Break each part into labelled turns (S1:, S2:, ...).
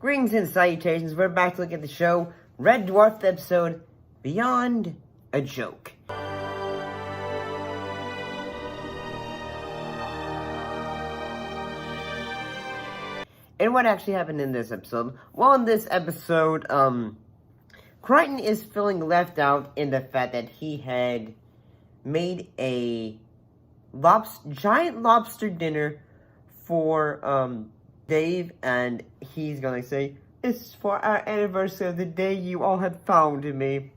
S1: Greetings and salutations, we're back to look at the show Red Dwarf, episode Beyond a Joke. And what actually happened in this episode? Well, in this episode, Kryten is feeling left out in the fact that he had made a giant lobster dinner for, Dave, and he's gonna say, "It's for our anniversary of the day you all have found me."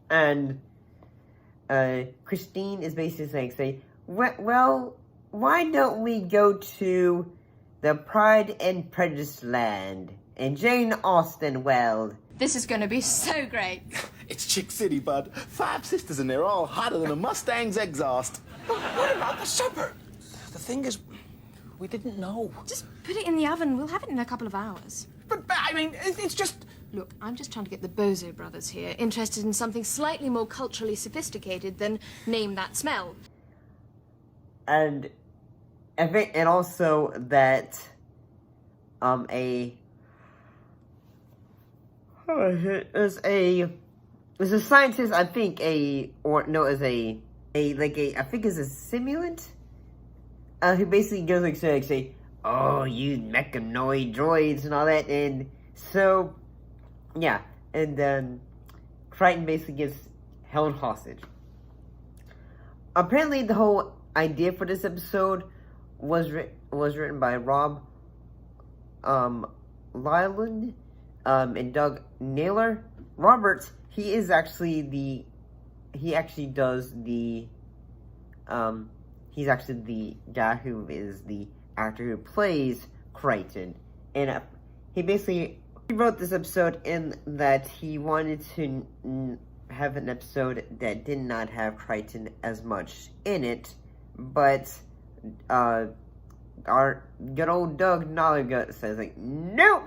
S1: And, Christine is basically saying, well, why don't we go to the Pride and Prejudice land in Jane Austen world?
S2: This is gonna be so great.
S3: It's Chick City, bud. 5 sisters in there, all hotter than a Mustang's exhaust.
S4: But what about the supper? The thing is, we didn't know.
S2: Just put it in the oven. We'll have it in a couple of hours.
S4: But I mean, it's just...
S2: Look, I'm just trying to get the Bozo brothers here interested in something slightly more culturally sophisticated than name that smell.
S1: And also that, as a scientist, I think I think is a simulant, who basically goes like say, "Oh, you mechanoid droids," and all that, and so, yeah, and then Kryten basically gets held hostage. Apparently, the whole idea for this episode was written by Rob Liland and Doug Naylor. Robert, he's actually the guy who is the actor who plays Kryten, and he wrote this episode in that he wanted to have an episode that did not have Kryten as much in it, but our good old Doug Naylor says like, nope,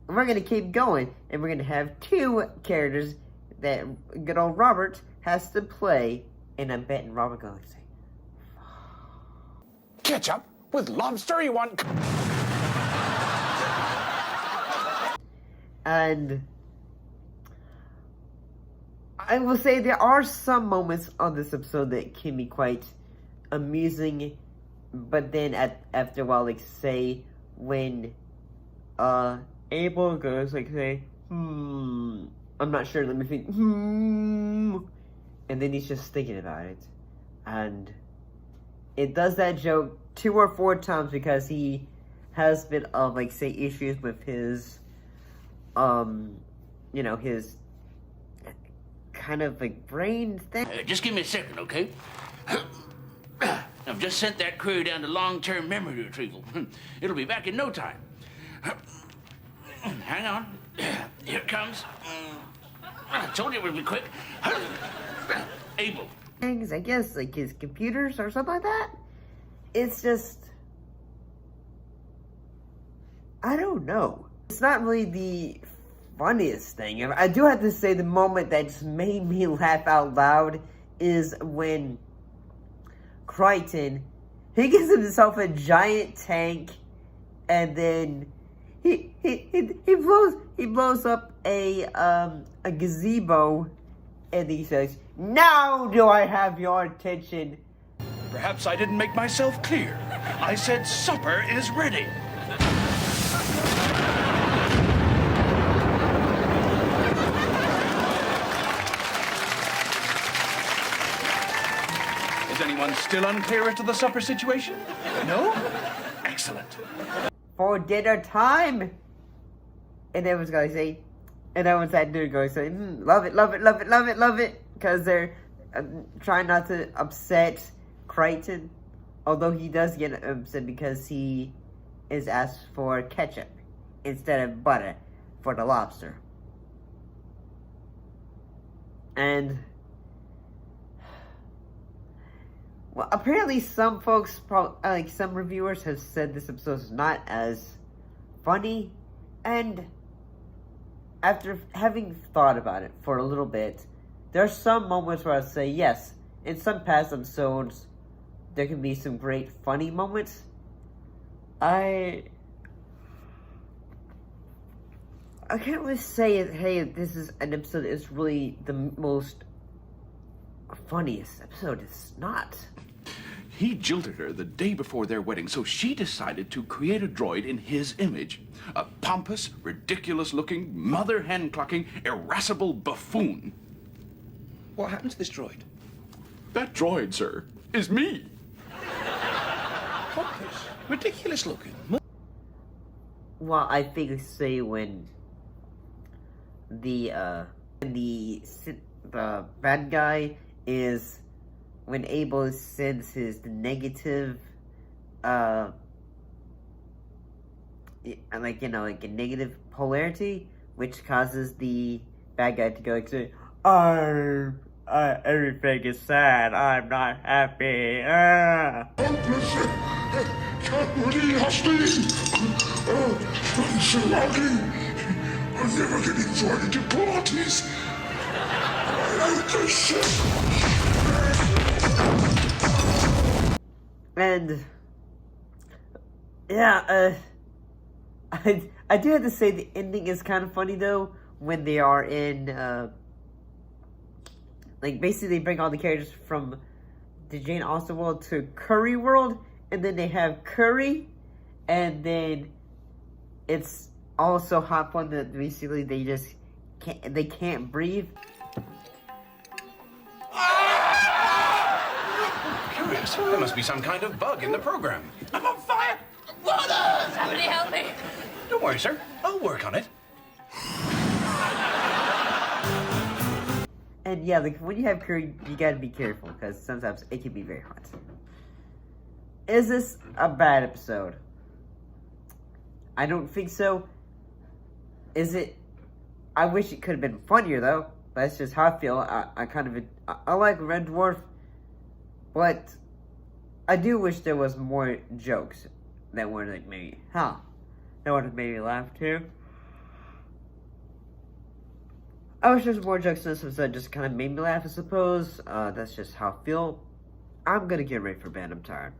S1: we're gonna keep going, and we're gonna have 2 characters that good old Robert has to play, and I'm betting Robert gonna say,
S4: Ketchup with lobster, you want...
S1: And I will say there are some moments on this episode that can be quite amusing, but then after a while, like say when Abel goes like say, I'm not sure, let me think, and then he's just thinking about it, and it does that joke 2 or 4 times because he has a bit of like say issues with his his kind of like brain thing.
S5: Just give me a second, okay? I've just sent that query down to long-term memory retrieval. It'll be back in no time. Hang on. Here it comes. I told you it would be quick. Abel.
S1: Things, I guess, like his computers or something like that. It's just, I don't know. It's not really the funniest thing. I do have to say the moment that just made me laugh out loud is when Kryten, he gives himself a giant tank, and then he blows up a gazebo, and he says, "Now do I have your attention?"
S6: Perhaps I didn't make myself clear. I said supper is ready. Is anyone still unclear as to the supper situation? No? Excellent.
S1: For dinner time. And everyone's going to say, and everyone's at dinner going to say, love it, love it, love it, love it, love it. Because they're trying not to upset Kryten. Although he does get upset because he is asked for ketchup instead of butter for the lobster. And, well, apparently some folks, like some reviewers have said this episode is not as funny. And after having thought about it for a little bit, there are some moments where I say, yes, in some past episodes, there can be some great funny moments. I can't really say, hey, this is an episode that is really the most funniest episode. It's not.
S6: He jilted her the day before their wedding, so she decided to create a droid in his image. A pompous, ridiculous-looking, mother-hen-clucking, irascible buffoon.
S4: What happened to this droid?
S6: That droid, sir, is me.
S4: Pompous, ridiculous looking.
S1: Well, I think say when the bad guy is when Abel sends his negative like a negative polarity, which causes the bad guy to go like say, everything is sad, I'm not happy.
S7: I'm so ugly. I'm never getting invited to parties. I hate this shit.
S1: And yeah, I do have to say the ending is kind of funny though, when they are in like basically they bring all the characters from the Jane Austen world to Curry world, and then they have Curry, and then it's also hot fun that basically they just can't breathe.
S6: Curious. There must be some kind of bug in the program. I'm on fire!
S2: Water! Somebody help me!
S6: Don't worry, sir. I'll work on it.
S1: And yeah, like when you have curry, you gotta be careful because sometimes it can be very hot. Is this a bad episode? I don't think so. Is it? I wish it could have been funnier though. That's just how I feel. I like Red Dwarf, but I do wish there was more jokes that were like maybe, that would have made me laugh too. I wish there was more jokes in this episode, just kind of made me laugh, I suppose. That's just how I feel. I'm gonna get ready for bed. I'm tired.